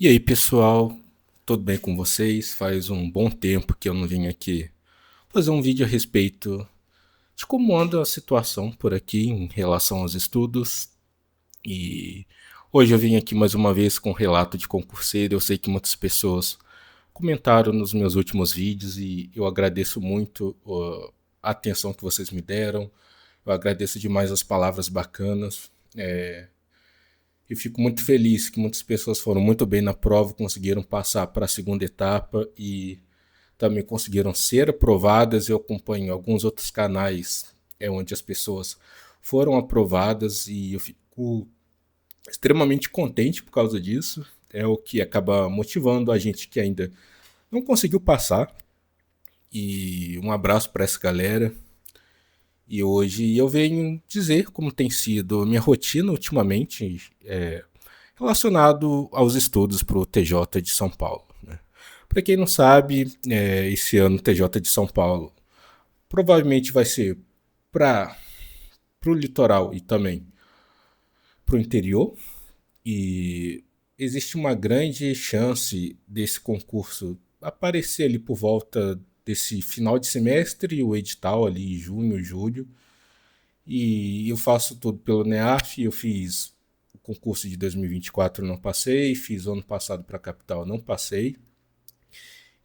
E aí, pessoal, tudo bem com vocês? Faz um bom tempo que eu não vim aqui fazer um vídeo a respeito de como anda a situação por aqui em relação aos estudos. E hoje eu vim aqui mais uma vez com um relato de concurseiro. Eu sei que muitas pessoas comentaram nos meus últimos vídeos e eu agradeço muito a atenção que vocês me deram. Eu agradeço demais as palavras bacanas. E fico muito feliz que muitas pessoas foram muito bem na prova, conseguiram passar para a segunda etapa e também conseguiram ser aprovadas. Eu acompanho alguns outros canais onde as pessoas foram aprovadas e eu fico extremamente contente por causa disso. É o que acaba motivando a gente que ainda não conseguiu passar. E um abraço para essa galera. E hoje eu venho dizer como tem sido a minha rotina ultimamente, relacionado aos estudos para o TJ de São Paulo. Né? Para quem não sabe, esse ano o TJ de São Paulo provavelmente vai ser para o litoral e também para o interior. E existe uma grande chance desse concurso aparecer ali por volta desse final de semestre, o edital ali em junho, julho. E eu faço tudo pelo NEAF, eu fiz o concurso de 2024, não passei, fiz o ano passado para a capital, não passei.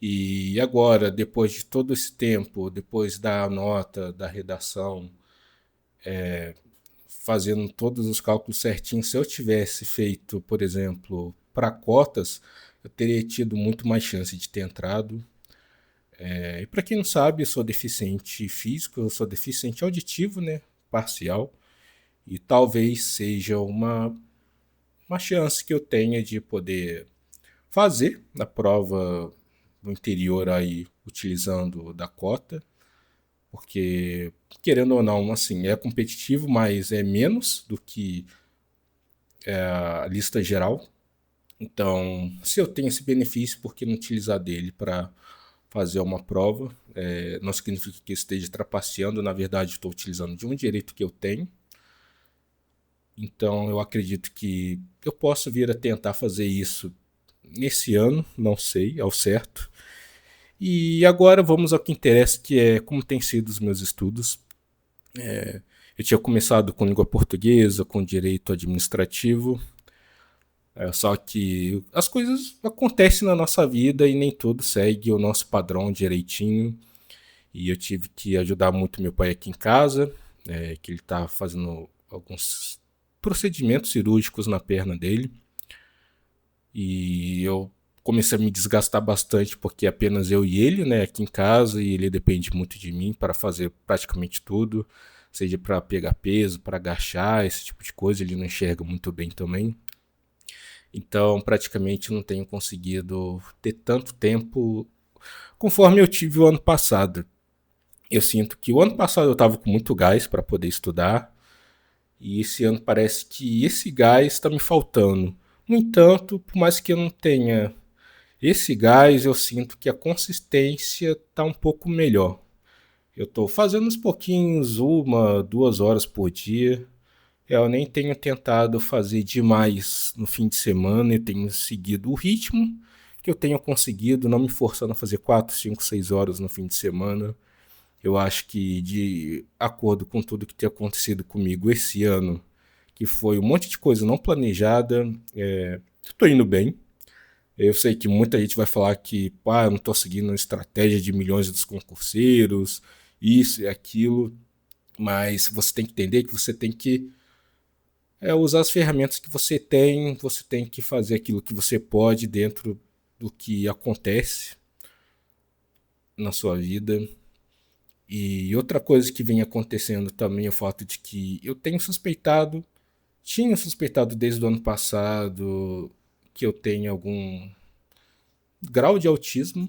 E agora, depois de todo esse tempo, depois da nota, da redação, fazendo todos os cálculos certinhos, se eu tivesse feito, por exemplo, para cotas, eu teria tido muito mais chance de ter entrado. E para quem não sabe, eu sou deficiente físico, eu sou deficiente auditivo, né? Parcial. E talvez seja uma chance que eu tenha de poder fazer a prova no interior aí, utilizando da cota, porque, querendo ou não, assim, é competitivo, mas é menos do que a lista geral. Então, se eu tenho esse benefício, por que não utilizar dele para fazer uma prova? Não significa que eu esteja trapaceando, na verdade, estou utilizando de um direito que eu tenho. Então, eu acredito que eu posso vir a tentar fazer isso nesse ano, não sei ao certo. E agora vamos ao que interessa, que é como têm sido os meus estudos. Eu tinha começado com língua portuguesa, com direito administrativo, só que as coisas acontecem na nossa vida e nem tudo segue o nosso padrão direitinho. E eu tive que ajudar muito meu pai aqui em casa, que ele está fazendo alguns procedimentos cirúrgicos na perna dele. E eu comecei a me desgastar bastante porque apenas eu e ele, né, aqui em casa, e ele depende muito de mim para fazer praticamente tudo, seja para pegar peso, para agachar, esse tipo de coisa, ele não enxerga muito bem também. Então, praticamente não tenho conseguido ter tanto tempo conforme eu tive o ano passado. Eu sinto que o ano passado eu estava com muito gás para poder estudar, e esse ano parece que esse gás está me faltando. No entanto, por mais que eu não tenha esse gás, eu sinto que a consistência está um pouco melhor. Eu estou fazendo uns pouquinhos, 1, 2 horas por dia. Eu nem tenho tentado fazer demais no fim de semana, eu tenho seguido o ritmo que eu tenho conseguido, não me forçando a fazer 4, 5, 6 horas no fim de semana. Eu acho que, de acordo com tudo que tem acontecido comigo esse ano, que foi um monte de coisa não planejada, estou indo bem. Eu sei que muita gente vai falar que eu não estou seguindo a estratégia de milhões dos concurseiros, isso e aquilo, mas você tem que entender que você tem que usar as ferramentas que você tem que fazer aquilo que você pode dentro do que acontece na sua vida. E outra coisa que vem acontecendo também é o fato de que eu tinha suspeitado desde o ano passado que eu tenho algum grau de autismo.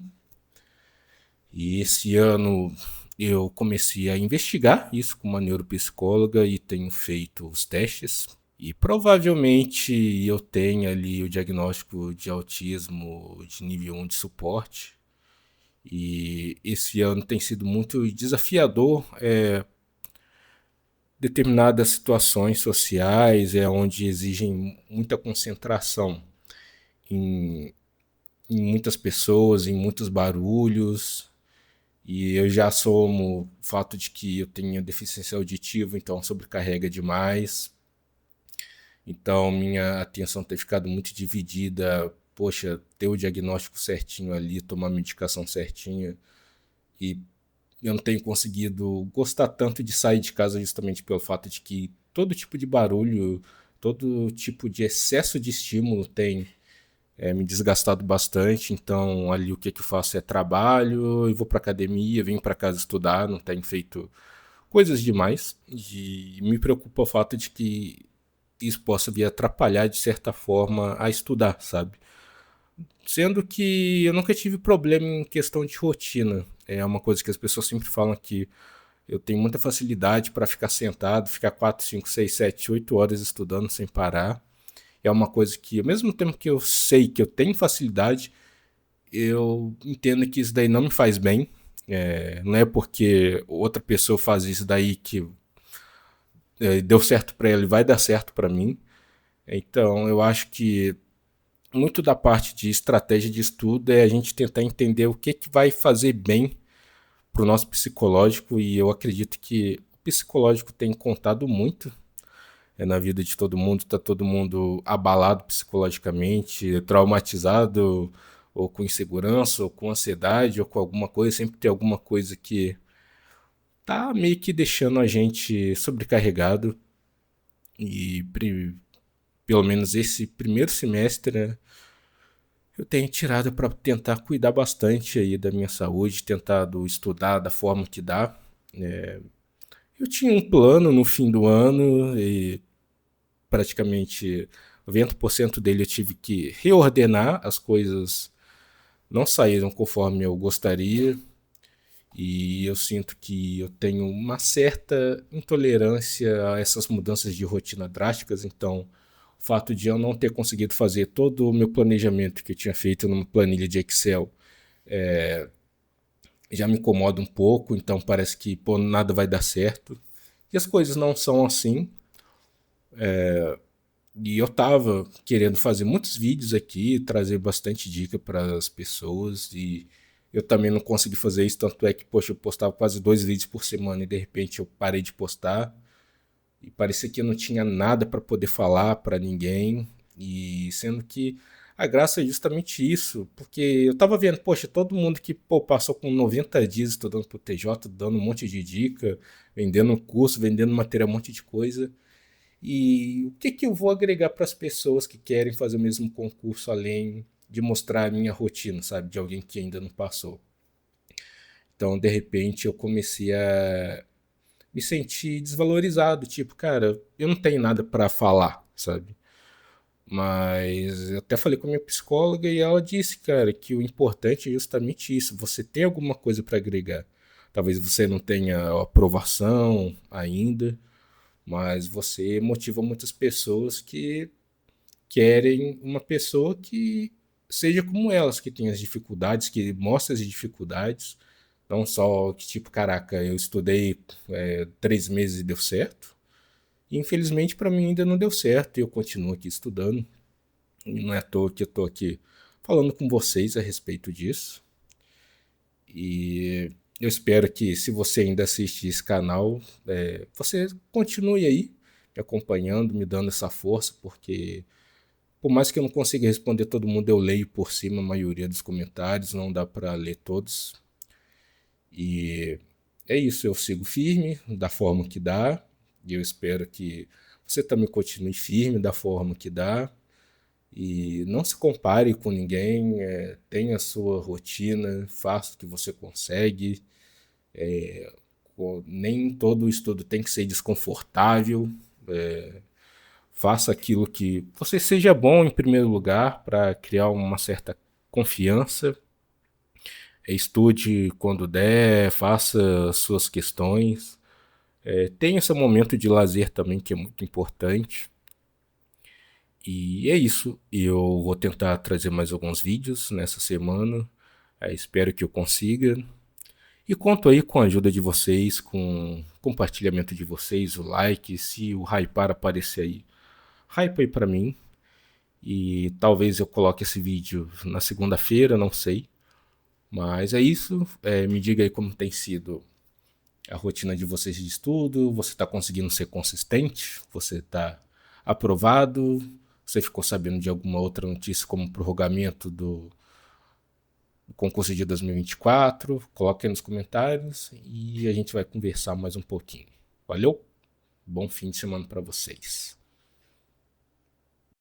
E esse ano eu comecei a investigar isso com uma neuropsicóloga e tenho feito os testes. E provavelmente eu tenho ali o diagnóstico de autismo de nível 1 de suporte. E esse ano tem sido muito desafiador. Determinadas situações sociais onde exigem muita concentração em, em muitas pessoas, em muitos barulhos. E eu já somo o fato de que eu tenho deficiência auditiva, então sobrecarrega demais. Então minha atenção tem ficado muito dividida. Poxa, ter o diagnóstico certinho ali, tomar a medicação certinha. E eu não tenho conseguido gostar tanto de sair de casa justamente pelo fato de que todo tipo de barulho, todo tipo de excesso de estímulo tem me desgastado bastante. Então ali o que eu faço é trabalho, eu vou para academia, venho para casa estudar, não tenho feito coisas demais. E me preocupa o fato de que isso possa vir atrapalhar de certa forma a estudar, sabe? Sendo que eu nunca tive problema em questão de rotina. É uma coisa que as pessoas sempre falam que eu tenho muita facilidade para ficar sentado, ficar 4, 5, 6, 7, 8 horas estudando sem parar. É uma coisa que, ao mesmo tempo que eu sei que eu tenho facilidade, eu entendo que isso daí não me faz bem. Não é porque outra pessoa faz isso daí que deu certo para ele, vai dar certo para mim. Então, eu acho que muito da parte de estratégia de estudo é a gente tentar entender o que vai fazer bem para o nosso psicológico, e eu acredito que o psicológico tem contado muito na vida de todo mundo. Está todo mundo abalado psicologicamente, traumatizado, ou com insegurança, ou com ansiedade, ou com alguma coisa. Sempre tem alguma coisa que tá meio que deixando a gente sobrecarregado. E pelo menos esse primeiro semestre, né, eu tenho tirado para tentar cuidar bastante aí da minha saúde, tentado estudar da forma que dá. Eu tinha um plano no fim do ano e praticamente 90% dele eu tive que reordenar, as coisas não saíram conforme eu gostaria, e eu sinto que eu tenho uma certa intolerância a essas mudanças de rotina drásticas. Então o fato de eu não ter conseguido fazer todo o meu planejamento que eu tinha feito numa planilha de Excel já me incomoda um pouco. Então parece que pô, nada vai dar certo. E as coisas não são assim. E eu tava querendo fazer muitos vídeos aqui, trazer bastante dica para as pessoas, e eu também não consegui fazer isso. Tanto é que, poxa, eu postava quase 2 vídeos por semana e de repente eu parei de postar. E parecia que eu não tinha nada para poder falar para ninguém. E sendo que a graça é justamente isso, porque eu tava vendo, poxa, todo mundo que pô, passou com 90 dias estudando pro TJ, dando um monte de dica, vendendo curso, vendendo material, um monte de coisa. E o que eu vou agregar para as pessoas que querem fazer o mesmo concurso, além de mostrar a minha rotina, sabe, de alguém que ainda não passou? Então, de repente, eu comecei a me sentir desvalorizado, tipo, cara, eu não tenho nada para falar, sabe? Mas eu até falei com a minha psicóloga e ela disse, cara, que o importante é justamente isso, você tem alguma coisa para agregar. Talvez você não tenha aprovação ainda, mas você motiva muitas pessoas que querem uma pessoa que seja como elas, que tenha as dificuldades, que mostre as dificuldades, não só que tipo, caraca, eu estudei 3 meses e deu certo. E infelizmente para mim ainda não deu certo e eu continuo aqui estudando. E não é à toa que eu tô aqui falando com vocês a respeito disso. E eu espero que, se você ainda assiste esse canal, você continue aí me acompanhando, me dando essa força, porque por mais que eu não consiga responder todo mundo, eu leio por cima a maioria dos comentários, não dá para ler todos. E é isso, eu sigo firme da forma que dá, e eu espero que você também continue firme da forma que dá. E não se compare com ninguém, tenha a sua rotina, faça o que você consegue. Nem todo estudo tem que ser desconfortável. Faça aquilo que você seja bom em primeiro lugar para criar uma certa confiança. Estude quando der, faça suas questões. Tenha esse momento de lazer também, que é muito importante. E é isso. Eu vou tentar trazer mais alguns vídeos nessa semana. Espero que eu consiga. E conto aí com a ajuda de vocês, com o compartilhamento de vocês, o like, se o hypar aparecer aí, hype aí pra mim. E talvez eu coloque esse vídeo na segunda-feira, não sei. Mas é isso. Me diga aí como tem sido a rotina de vocês de estudo. Você está conseguindo ser consistente? Você está aprovado? Você ficou sabendo de alguma outra notícia como prorrogamento do concurso de 2024? Coloque aí nos comentários e a gente vai conversar mais um pouquinho. Valeu? Bom fim de semana para vocês.